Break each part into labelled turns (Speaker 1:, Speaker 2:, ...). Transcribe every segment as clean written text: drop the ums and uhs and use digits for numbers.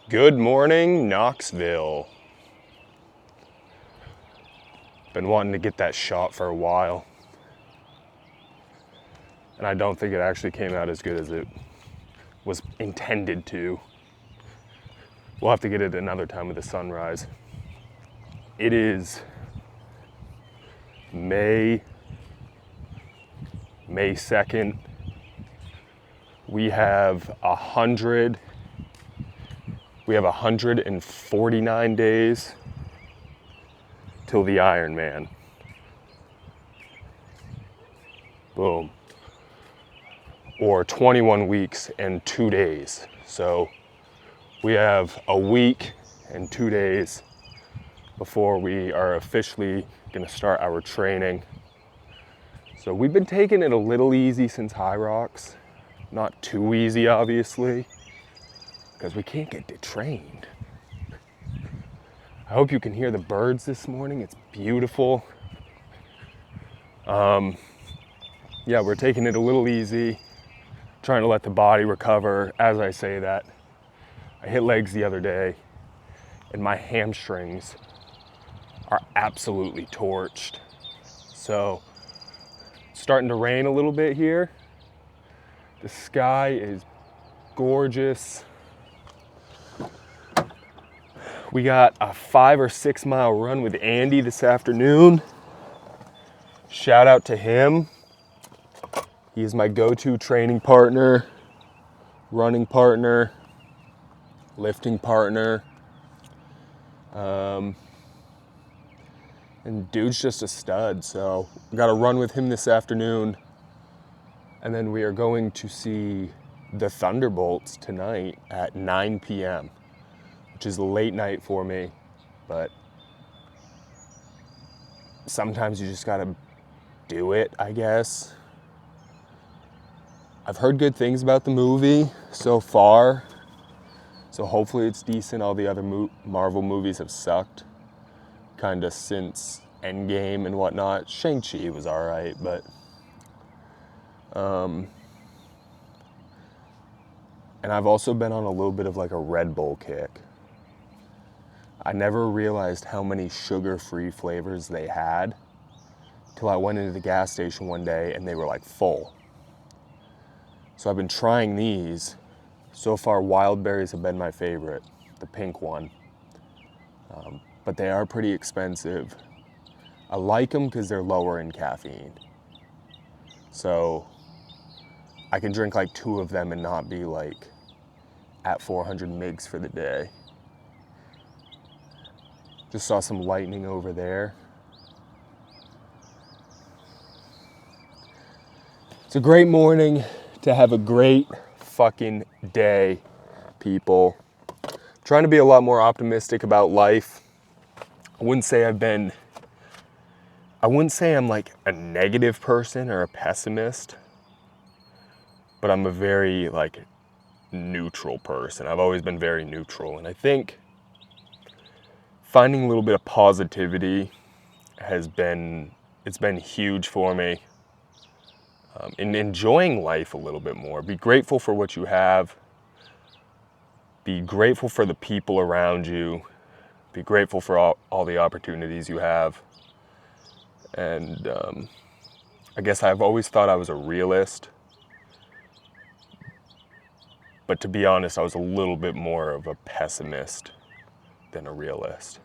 Speaker 1: Good morning, Knoxville. Been wanting to get that shot for a while. And I don't think it actually came out as good as it was intended to. We'll have to get it another time with the sunrise. It is May 2nd. We have 149 days till the Ironman. Boom. Or 21 weeks and 2 days. So we have a week and 2 days before we are officially gonna start our training. So we've been taking it a little easy since HYROX. Not too easy, obviously, because we can't get detrained. I hope you can hear the birds this morning. It's beautiful. Yeah, we're taking it a little easy, trying to let the body recover. As I say that, I hit legs the other day and my hamstrings are absolutely torched. So it's starting to rain a little bit here. The sky is gorgeous. We got a 5 or 6 mile run with Andy this afternoon. Shout out to him. He is my go-to training partner, running partner, lifting partner. And dude's just a stud. So we got to run with him this afternoon. And then we are going to see the Thunderbolts tonight at 9 p.m., which is a late night for me, but sometimes you just gotta do it, I guess. I've heard good things about the movie so far, so hopefully it's decent. All the other Marvel movies have sucked, kinda since Endgame and whatnot. Shang-Chi was all right, but and I've also been on a little bit of like a Red Bull kick. I never realized how many sugar-free flavors they had till I went into the gas station one day and they were like full. So I've been trying these. So far, wild berries have been my favorite, the pink one. But they are pretty expensive. I like them because they're lower in caffeine. So I can drink like 2 of them and not be like at 400 mgs for the day. Just saw some lightning over there. It's a great morning to have a great fucking day, people. Trying to be a lot more optimistic about life. I wouldn't say I'm like a negative person or a pessimist, but I'm a very like neutral person. I've always been very neutral, and I think finding a little bit of positivity it's been huge for me. In enjoying life a little bit more. Be grateful for what you have. Be grateful for the people around you. Be grateful for all the opportunities you have. And I guess I've always thought I was a realist. But to be honest, I was a little bit more of a pessimist than a realist.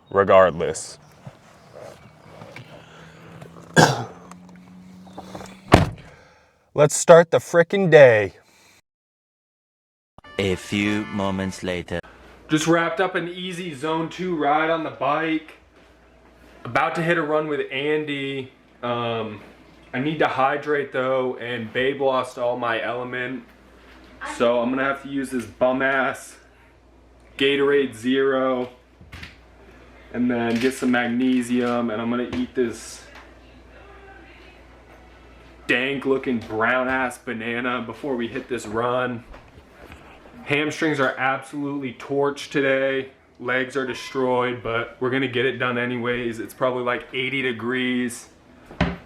Speaker 1: Regardless. Let's start the frickin' day.
Speaker 2: A few moments later.
Speaker 1: Just wrapped up an easy zone 2 ride on the bike. About to hit a run with Andy. I need to hydrate though, and Babe lost all my element. So I'm gonna have to use this bum ass Gatorade Zero and then get some magnesium, and I'm gonna eat this dank looking brown ass banana before we hit this run. Hamstrings are absolutely torched today. Legs are destroyed, but we're gonna get it done anyways. It's probably like 80 degrees.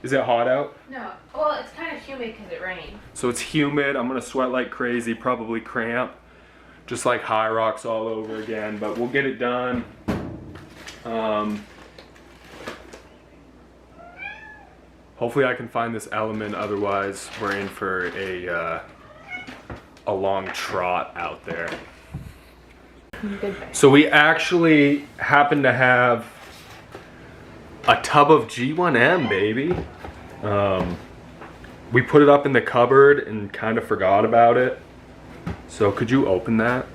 Speaker 1: Is it hot out?
Speaker 3: No. Well, it's kind of humid because it rained.
Speaker 1: So it's humid. I'm gonna sweat like crazy, probably cramp. just like HYROX all over again, but we'll get it done. Hopefully I can find this element, otherwise we're in for a long trot out there. So we actually happen to have a tub of G1M, baby. We put it up in the cupboard and kind of forgot about it. So could you open that?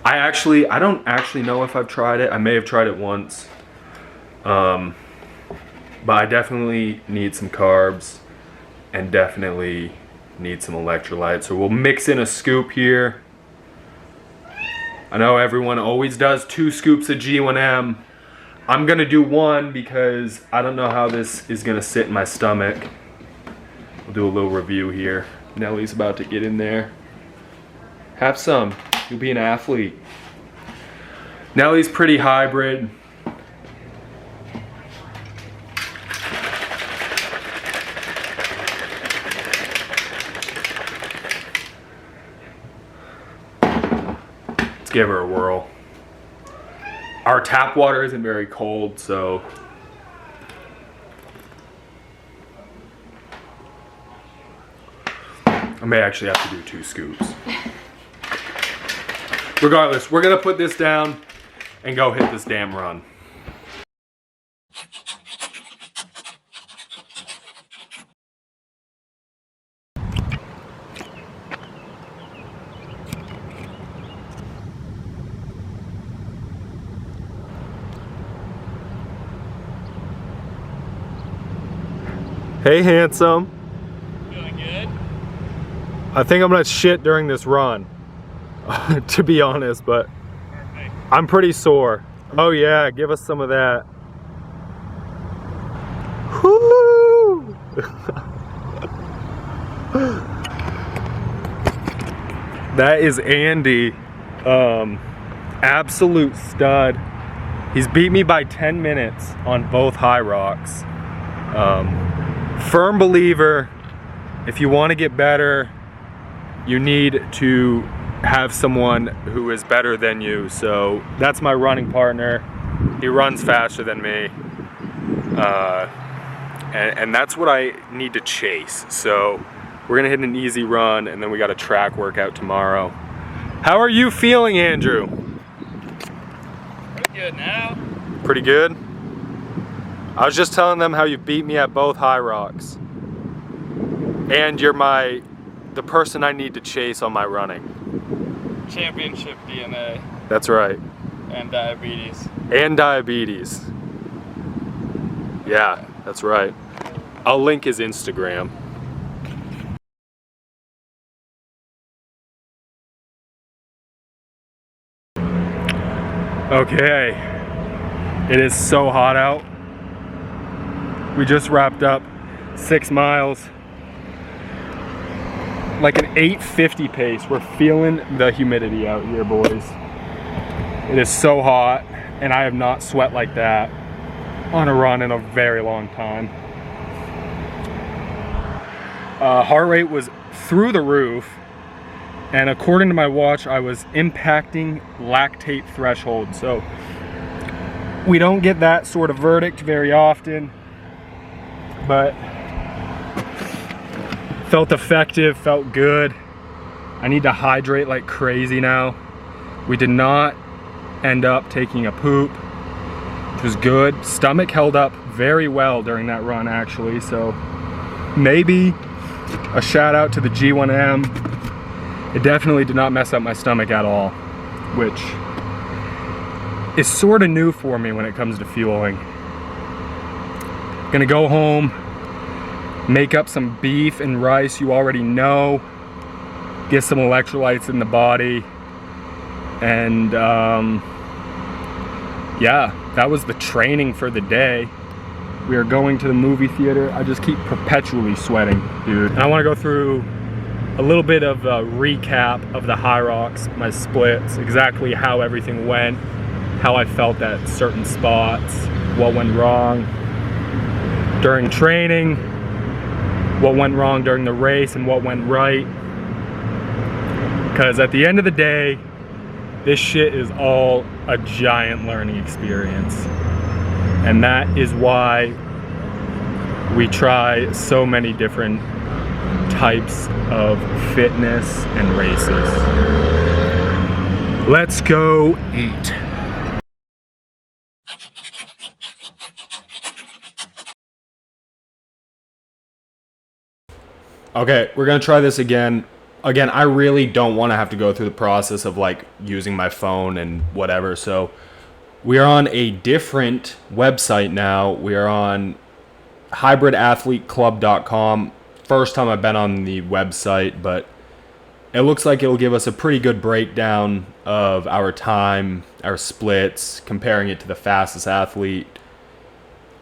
Speaker 1: I don't actually know if I've tried it. I may have tried it once. But I definitely need some carbs and definitely need some electrolytes. So we'll mix in a scoop here. I know everyone always does 2 scoops of G1M. I'm gonna do 1 because I don't know how this is gonna sit in my stomach. We'll do a little review here. Nellie's about to get in there. Have some, you'll be an athlete. Nellie's pretty hybrid. Let's give her a whirl. Our tap water isn't very cold, so I may actually have to do 2 scoops. Regardless, we're gonna put this down and go hit this damn run. Hey, handsome.
Speaker 3: Feeling good?
Speaker 1: I think I'm gonna shit during this run, to be honest, but
Speaker 3: Perfect.
Speaker 1: I'm pretty sore. Oh yeah, give us some of that. Woo! That is Andy, absolute stud. He's beat me by 10 minutes on both HYROX. Firm believer, if you want to get better, you need to have someone who is better than you. So that's my running partner. He runs faster than me. And that's what I need to chase. So we're gonna hit an easy run and then we got a track workout tomorrow. How are you feeling, Andrew?
Speaker 3: Pretty good now.
Speaker 1: Pretty good? I was just telling them how you beat me at both HYROX. And you're the person I need to chase on my running.
Speaker 3: Championship DNA.
Speaker 1: That's right.
Speaker 3: And diabetes.
Speaker 1: And diabetes. Yeah, that's right. I'll link his Instagram. Okay, it is so hot out. We just wrapped up 6 miles. Like an 8:50 pace. We're feeling the humidity out here, boys. It is so hot, and I have not sweat like that on a run in a very long time. Heart rate was through the roof, and according to my watch, I was impacting lactate threshold. So we don't get that sort of verdict very often, but felt effective, felt good. I need to hydrate like crazy now. We did not end up taking a poop, which was good. Stomach held up very well during that run, actually. So maybe a shout out to the G1M. It definitely did not mess up my stomach at all, which is sort of new for me when it comes to fueling. Gonna go home, make up some beef and rice you already know, get some electrolytes in the body, and yeah, that was the training for the day. We are going to the movie theater. I just keep perpetually sweating, dude. And I want to go through a little bit of a recap of the HYROX, my splits, exactly how everything went, how I felt at certain spots, what went wrong during training, what went wrong during the race, and what went right.
Speaker 4: Because at the end of the day, this shit is all a giant learning experience. And that is why we try so many different types of fitness and races. Let's go eat. Okay, we're gonna try this again. Again, I really don't want to have to go through the process of like using my phone and whatever. So we are on a different website now. We are on hybridathleteclub.com. First time I've been on the website, but it looks like it'll give us a pretty good breakdown of our time, our splits, comparing it to the fastest athlete,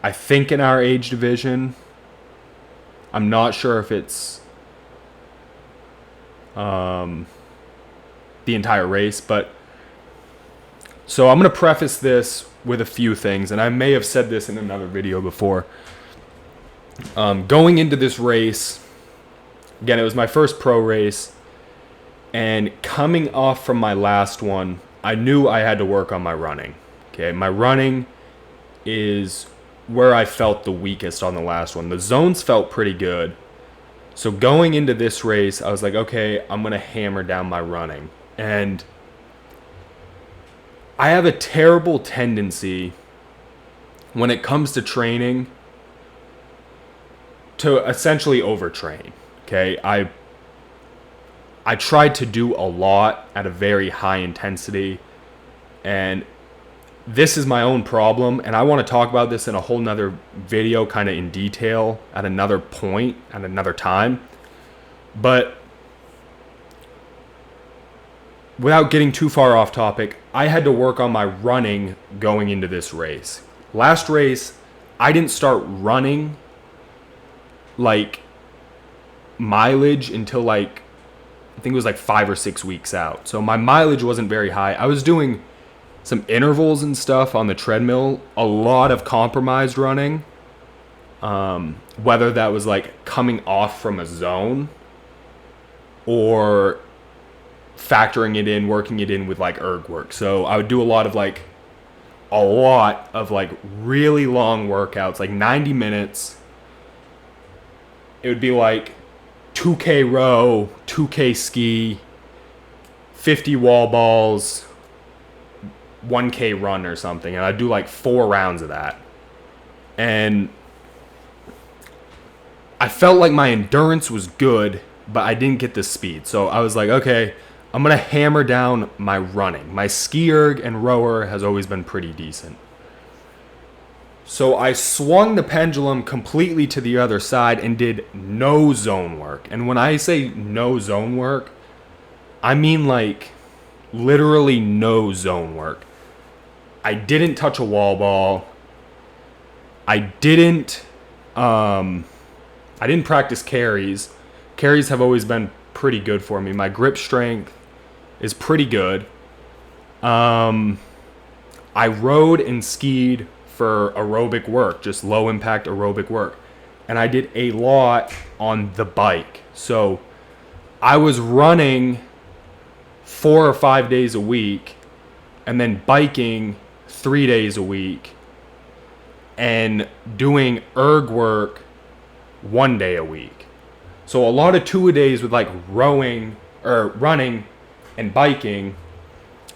Speaker 4: I think, in our age division. I'm not sure if it's the entire race, but so I'm going to preface this with a few things, and I may have said this in another video before. Going into this race, again, it was my first pro race, and coming off from my last one, I knew I had to work on my running. Okay, my running is where I felt the weakest on the last one. The zones felt pretty good. So going into this race, I was like, okay, I'm going to hammer down my running. And I have a terrible tendency when it comes to training to essentially overtrain. Okay, I tried to do a lot at a very high intensity, and this is my own problem, and I want to talk about this in a whole nother video kind of in detail at another point, at another time. But without getting too far off topic, I had to work on my running going into this race. Last race, I didn't start running like mileage until like, I think it was like 5 or 6 weeks out. So my mileage wasn't very high. I was doing some intervals and stuff on the treadmill, a lot of compromised running, whether that was like coming off from a zone or factoring it in, working it in with like erg work. So I would do a lot of like really long workouts, like 90 minutes. It would be like 2K row, 2K ski, 50 wall balls, 1K run or something, and I'd do like 4 rounds of that. And I felt like my endurance was good, but I didn't get the speed. So I was like, okay, I'm going to hammer down my running. My ski erg and rower has always been pretty decent. So I swung the pendulum completely to the other side and did no zone work. And when I say no zone work, I mean like literally no zone work. I didn't touch a wall ball. I didn't practice carries. Carries have always been pretty good for me. My grip strength is pretty good. I rode and skied for aerobic work, just low impact aerobic work. And I did a lot on the bike. So I was running 4 or 5 days a week and then biking 3 days a week and doing erg work 1 day a week. So a lot of 2-a-days with like rowing or running and biking,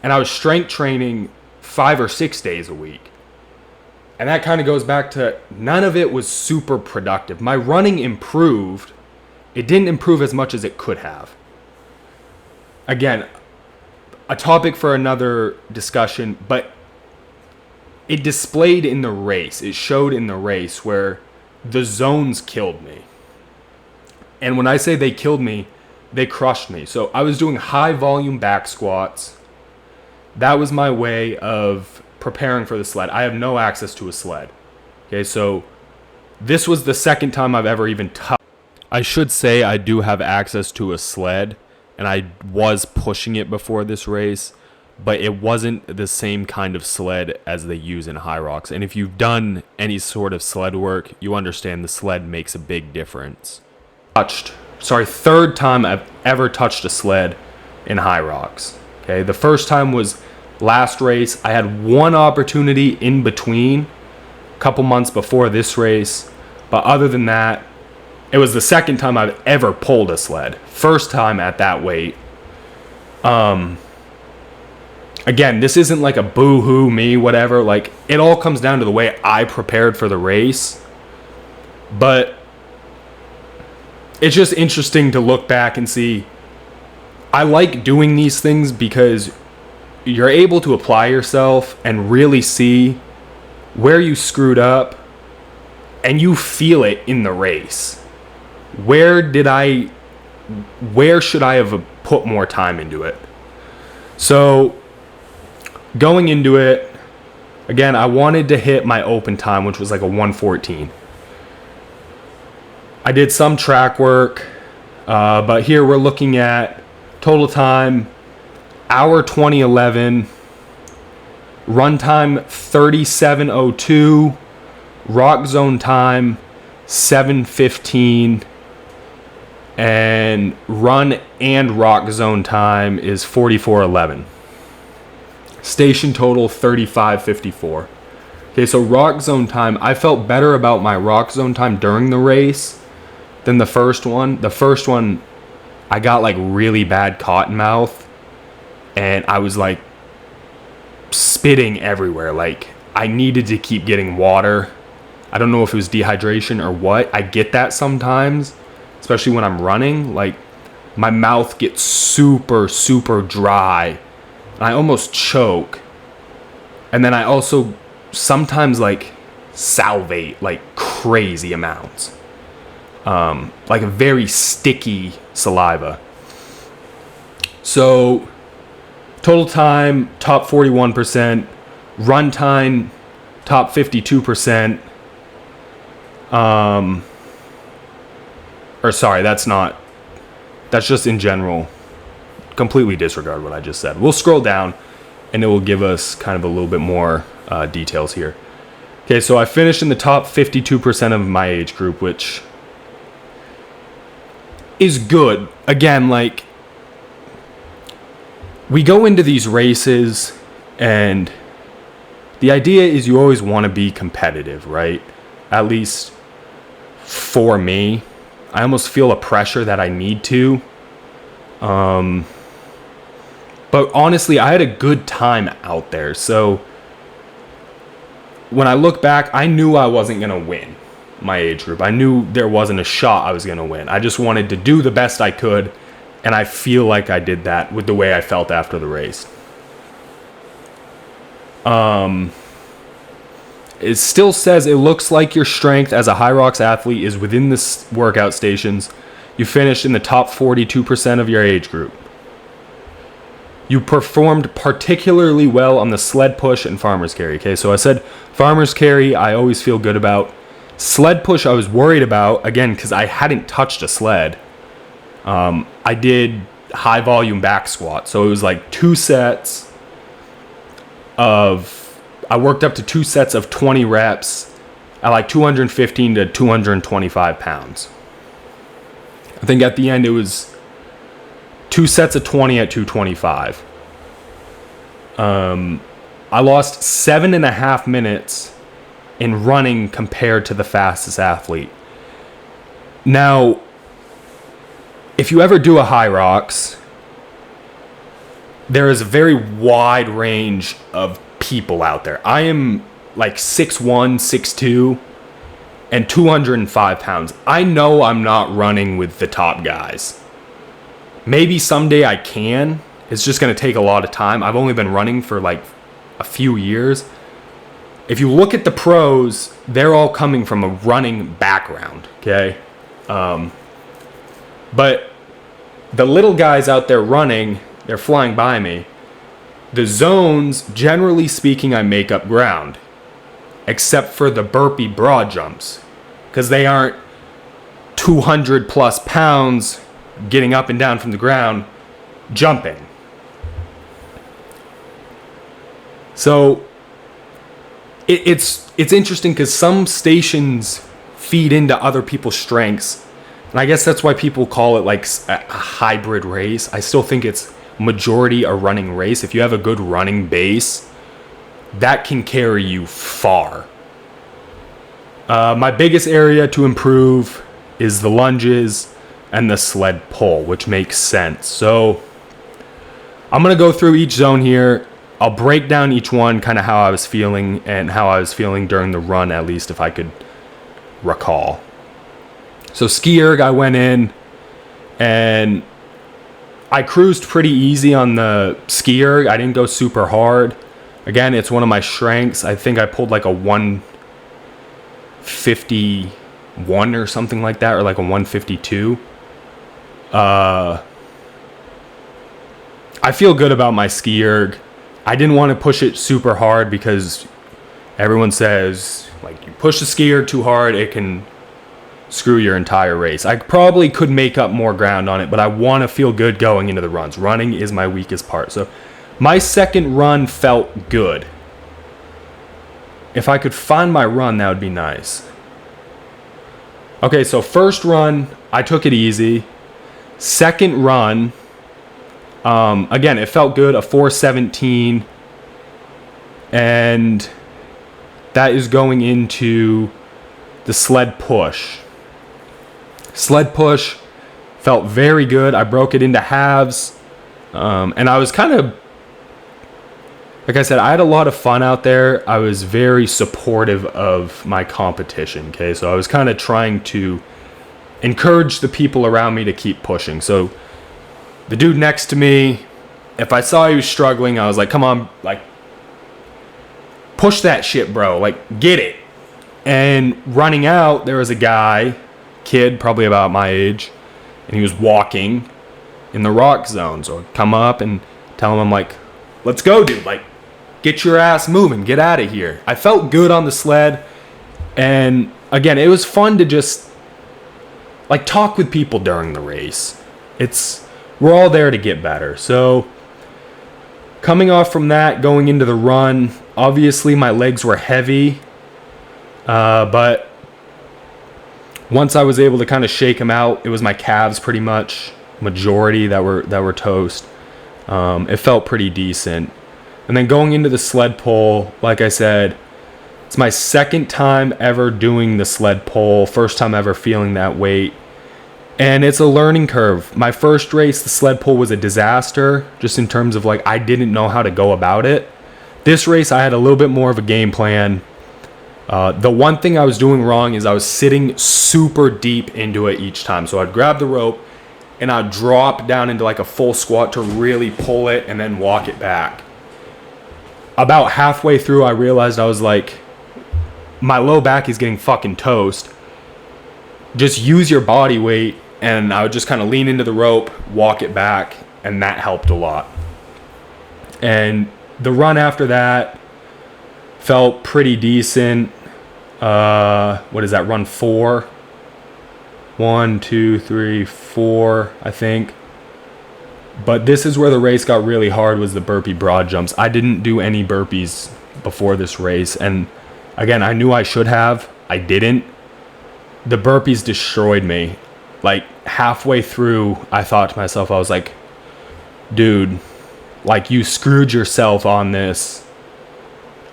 Speaker 4: and I was strength training 5 or 6 days a week. And that kind of goes back to none of it was super productive. My running improved. It didn't improve as much as it could have. Again, a topic for another discussion, but it displayed in the race. It showed in the race where the zones killed me. And when I say they killed me, they crushed me. So I was doing high volume back squats. That was my way of preparing for the sled. I have no access to a sled. Okay, so this was the second time I've ever even touched. I should say I do have access to a sled, and I was pushing it before this race, but it wasn't the same kind of sled as they use in HYROX. And if you've done any sort of sled work, you understand the sled makes a big difference. Third time I've ever touched a sled in HYROX. Okay, the first time was last race. I had one opportunity in between, a couple months before this race, but other than that, it was the second time I've ever pulled a sled. First time at that weight. Again, this isn't like a boo-hoo me, whatever. Like, it all comes down to the way I prepared for the race. But it's just interesting to look back and see. I like doing these things because you're able to apply yourself and really see where you screwed up, and you feel it in the race. Where should I have put more time into it? So going into it, again, I wanted to hit my open time, which was like a 1:14. I did some track work, but here we're looking at total time, hour 20:11, run time 37:02, rock zone time 7:15, and run and rock zone time is 44:11. Station total 35:54. Okay, so rock zone time, I felt better about my rock zone time during the race than the first one. The first one, I got like really bad cotton mouth, and I was like spitting everywhere. Like, I needed to keep getting water. I don't know if it was dehydration or what. I get that sometimes, especially when I'm running. Like, my mouth gets super, super dry. I almost choke. And then I also sometimes like salivate like crazy amounts. Like a very sticky saliva. So total time, top 41%. Run time, top 52%. Or sorry, that's just in general. Completely disregard what I just said. We'll scroll down and it will give us kind of a little bit more details here. Okay, so I finished in the top 52% of my age group, which is good. Again, like, we go into these races and the idea is you always want to be competitive, right? At least for me. I almost feel a pressure that I need to. But honestly, I had a good time out there. So when I look back, I knew I wasn't going to win my age group. I knew there wasn't a shot I was going to win. I just wanted to do the best I could. And I feel like I did that with the way I felt after the race. It still says it looks like your strength as a HYROX athlete is within the workout stations. You finished in the top 42% of your age group. You performed particularly well on the sled push and farmer's carry. Okay, so I said farmer's carry I always feel good about. Sled push I was worried about, again, because I hadn't touched a sled. I did high volume back squat. So it was like I worked up to 2 sets of 20 reps at like 215 to 225 pounds. I think at the end it was 2 sets of 20 at 225. I lost 7.5 minutes in running compared to the fastest athlete. Now, if you ever do a HYROX, there is a very wide range of people out there. I am like 6'1", 6'2", and 205 pounds. I know I'm not running with the top guys. Maybe someday I can. It's just going to take a lot of time. I've only been running for like a few years. If you look at the pros, they're all coming from a running background, okay? But the little guys out there running, they're flying by me. The zones, generally speaking, I make up ground, except for the burpee broad jumps, because they aren't 200 plus pounds getting up and down from the ground, jumping. So it's interesting because some stations feed into other people's strengths, and I guess that's why people call it like a hybrid race. I still think it's majority a running race, if you have a good running base, that can carry you far. My biggest area to improve is the lunges and the sled pull, which makes sense. So I'm going to go through each zone here. I'll break down each one, kind of how I was feeling and how I was feeling during the run, at least if I could recall. So ski erg, I went in and I cruised pretty easy on the ski erg. I didn't go super hard. Again, it's one of my strengths. I think I pulled like a 151 or something like that, or like a 152. I feel good about my ski erg. I didn't want to push it super hard because everyone says, like, you push the ski erg too hard, it can screw your entire race. I probably could make up more ground on it, but I want to feel good going into the runs. Running is my weakest part. So my second run felt good. If I could find my run, that would be nice. Okay, so first run, I took it easy. Second run, again, it felt good, a 4:17, and that is going into the sled push. Sled push felt very good. I broke it into halves, and I was kind of, like I said, I had a lot of fun out there. I was very supportive of my competition, okay? So I was kind of trying to encourage the people around me to keep pushing. So the dude next to me, if I saw he was struggling, I was like, come on, like, push that shit, bro. Like, get it. And running out, there was a guy, kid, probably about my age, and he was walking in the rock zone. So I'd come up and tell him, I'm like, let's go, dude. Like, get your ass moving. Get out of here. I felt good on the sled. And again, it was fun to just, like, talk with people during the race. We're all there to get better. So coming off from that, going into the run, obviously my legs were heavy. But once I was able to kind of shake them out, it was my calves pretty much, majority that were toast. It felt pretty decent. And then going into the sled pull, like I said, it's my second time ever doing the sled pull, first time ever feeling that weight. And it's a learning curve. My first race, the sled pull was a disaster, just in terms of, like, I didn't know how to go about it. This race, I had a little bit more of a game plan. The one thing I was doing wrong is I was sitting super deep into it each time. So I'd grab the rope and I'd drop down into like a full squat to really pull it and then walk it back. About halfway through, I realized I was like, my low back is getting fucking toast. Just use your body weight. And I would just kind of lean into the rope, walk it back, and that helped a lot. And the run after that felt pretty decent. What is that, run 4? 1, 2, 3, 4, I think. But this is where the race got really hard, was the burpee broad jumps. I didn't do any burpees before this race. And again, I knew I should have. I didn't. The burpees destroyed me. Like, halfway through, I thought to myself, I was like, dude, like, you screwed yourself on this,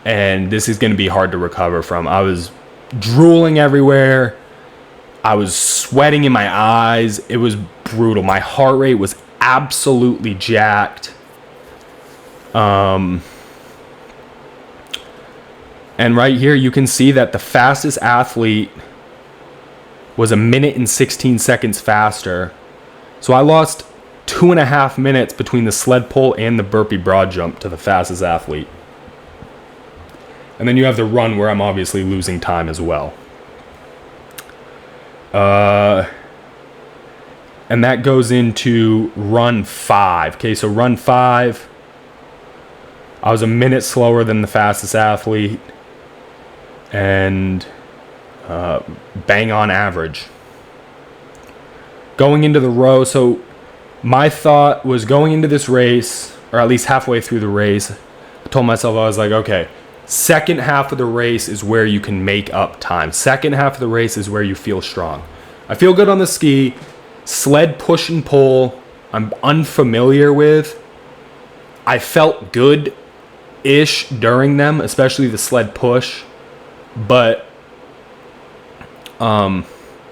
Speaker 4: and this is going to be hard to recover from. I was drooling everywhere. I was sweating in my eyes. It was brutal. My heart rate was absolutely jacked. And right here, you can see that the fastest athlete was 1 minute and 16 seconds faster. So I lost 2.5 minutes between the sled pull and the burpee broad jump to the fastest athlete. And then you have the run where I'm obviously losing time as well. And that goes into run 5. Okay, so run 5, I was 1 minute slower than the fastest athlete. And bang on average. Going into the row, so my thought was going into this race, or at least halfway through the race, I told myself, I was like, okay, second half of the race is where you can make up time. Second half of the race is where you feel strong. I feel good on the ski. Sled push and pull, I'm unfamiliar with. I felt good-ish during them, especially the sled push, but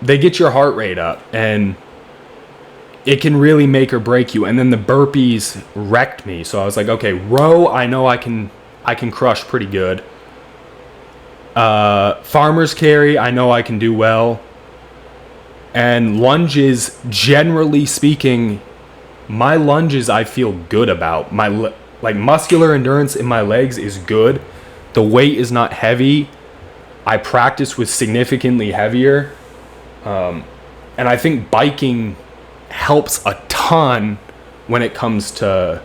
Speaker 4: they get your heart rate up, and it can really make or break you. And then the burpees wrecked me, so I was like, okay, row, I know I can crush pretty good. Farmer's carry, I know I can do well. And lunges, generally speaking, my lunges I feel good about. My muscular endurance in my legs is good. The weight is not heavy. I practice with significantly heavier. And I think biking helps a ton when it comes to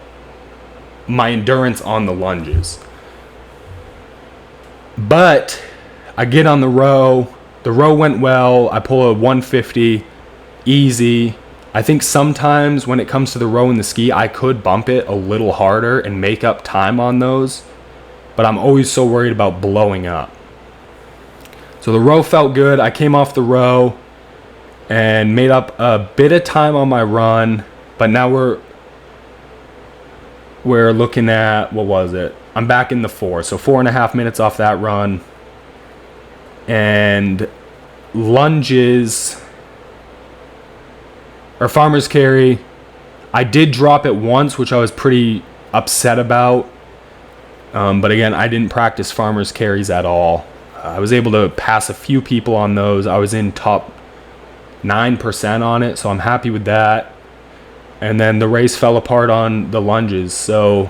Speaker 4: my endurance on the lunges. But I get on the row. The row went well. I pull a 150 easy. I think sometimes when it comes to the row and the ski, I could bump it a little harder and make up time on those. But I'm always so worried about blowing up. So the row felt good. I came off the row and made up a bit of time on my run. But now we're looking at, what was it? I'm back in the 4. So 4.5 minutes off that run. And lunges, or farmer's carry, I did drop it once, which I was pretty upset about. But again, I didn't practice farmer's carries at all. I was able to pass a few people on those. I was in top 9% on it, so I'm happy with that. And then the race fell apart on the lunges. So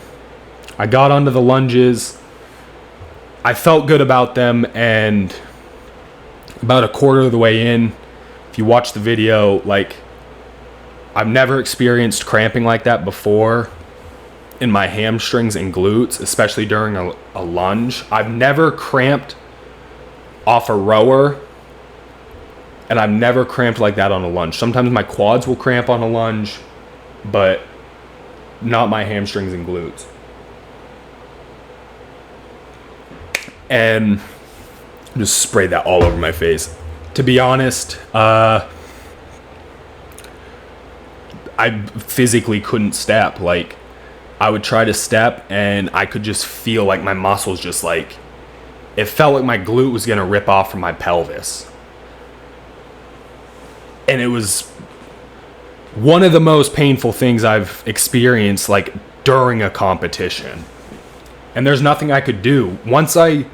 Speaker 4: I got onto the lunges. I felt good about them, and about a quarter of the way in, if you watch the video, like, I've never experienced cramping like that before in my hamstrings and glutes, especially during a lunge. I've never cramped off a rower, and I've never cramped like that on a lunge. Sometimes my quads will cramp on a lunge, but not my hamstrings and glutes. And just sprayed that all over my face. To be honest, I physically couldn't step. Like, I would try to step and I could just feel like my muscles just like, it felt like my glute was gonna rip off from my pelvis. And it was one of the most painful things I've experienced, like, during a competition. And there's nothing I could do. Once I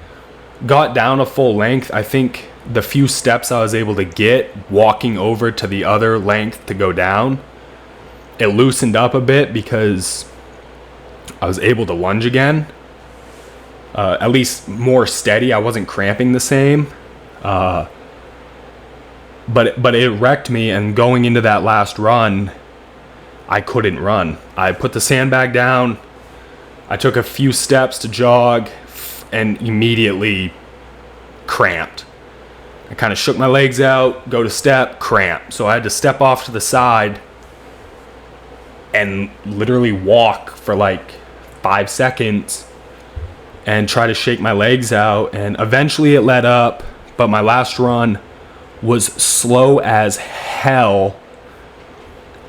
Speaker 4: got down a full length, I think the few steps I was able to get walking over to the other length to go down, it loosened up a bit because I was able to lunge again. At least more steady. I wasn't cramping the same. But it wrecked me, and going into that last run, I couldn't run. I put the sandbag down. I took a few steps to jog and immediately cramped. I kind of shook my legs out, go to step, cramp. So I had to step off to the side and literally walk for like 5 seconds and try to shake my legs out. And eventually it let up, but my last run was slow as hell.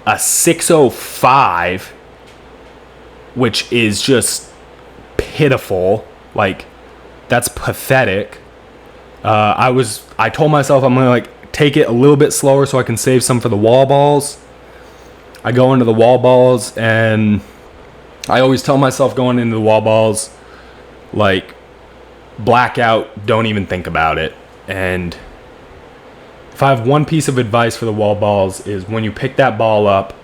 Speaker 4: A 6:05, which is just pitiful. Like, that's pathetic. I told myself I'm gonna like take it a little bit slower so I can save some for the wall balls. I go into the wall balls, and I always tell myself going into the wall balls, like, blackout, don't even think about it. And if I have one piece of advice for the wall balls, is when you pick that ball up,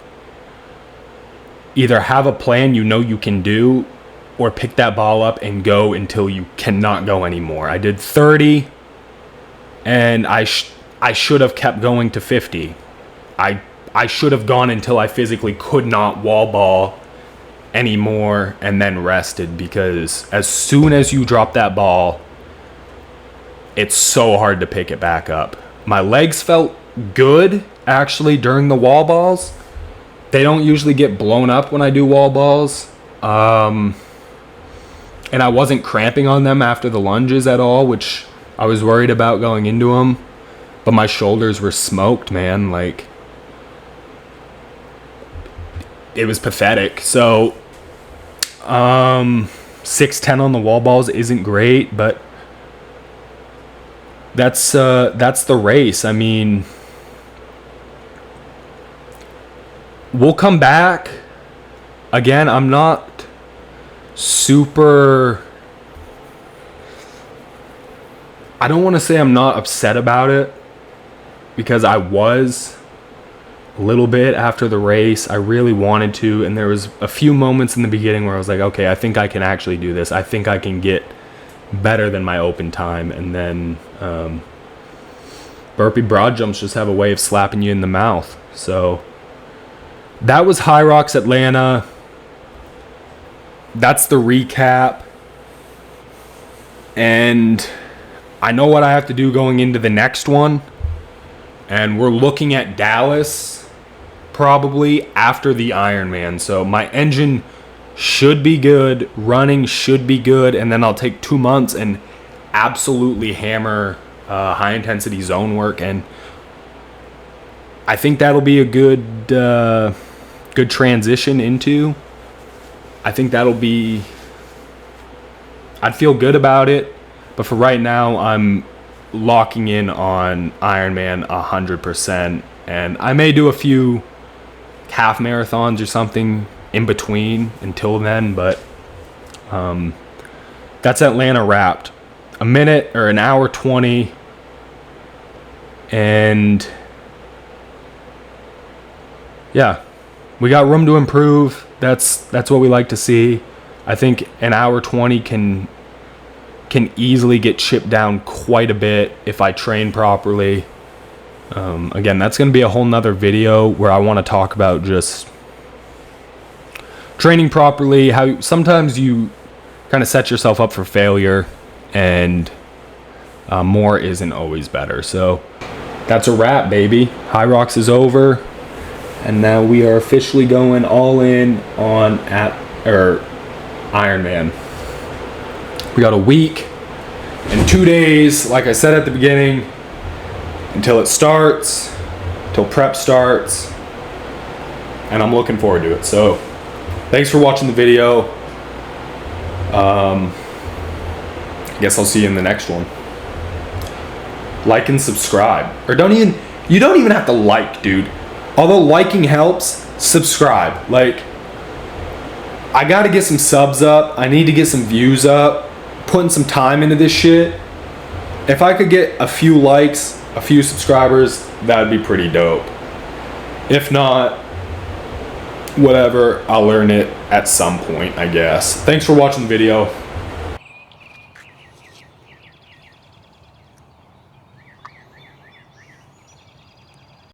Speaker 4: either have a plan you know you can do, or pick that ball up and go until you cannot go anymore. I did 30, and I should have kept going to 50. I should have gone until I physically could not wall ball anymore and then rested, because as soon as you drop that ball, it's so hard to pick it back up. My legs felt good, actually, during the wall balls. They don't usually get blown up when I do wall balls. And I wasn't cramping on them after the lunges at all, which I was worried about going into them. But my shoulders were smoked, man. Like, it was pathetic. So 6'10" on the wall balls isn't great, but that's the race. I mean, we'll come back. Again, I'm not super... I don't want to say I'm not upset about it, because I was a little bit after the race. I really wanted to, and there was a few moments in the beginning where I was like, okay, I think I can actually do this. I think I can get better than my open time. And then burpee broad jumps just have a way of slapping you in the mouth. So that was HYROX Atlanta. That's the recap. And I know what I have to do going into the next one. And we're looking at Dallas probably after the Ironman. So my engine should be good. Running should be good. And then I'll take 2 months and absolutely hammer high intensity zone work. And I think that'll be a good good transition into. I think that'll be... I'd feel good about it. But for right now, I'm locking in on Ironman 100%. And I may do a few half marathons or something in between until then. But that's Atlanta wrapped. A minute or an hour 20. And yeah, we got room to improve. That's what we like to see. I think an hour 20 can easily get chipped down quite a bit if I train properly. Again, that's going to be a whole nother video where I want to talk about just training properly, how sometimes you kind of set yourself up for failure, and more isn't always better. So that's a wrap, baby. HYROX is over, and now we are officially going all in on Ironman. We got a week and 2 days, like I said at the beginning, until it starts, till prep starts, and I'm looking forward to it. So thanks for watching the video. I guess I'll see you in the next one. Like and subscribe. Or you don't even have to like, dude. Although liking helps, subscribe. Like, I gotta get some subs up. I need to get some views up. Putting some time into this shit. If I could get a few likes, a few subscribers, that'd be pretty dope. If not, whatever, I'll learn it at some point, I guess. Thanks for watching the video.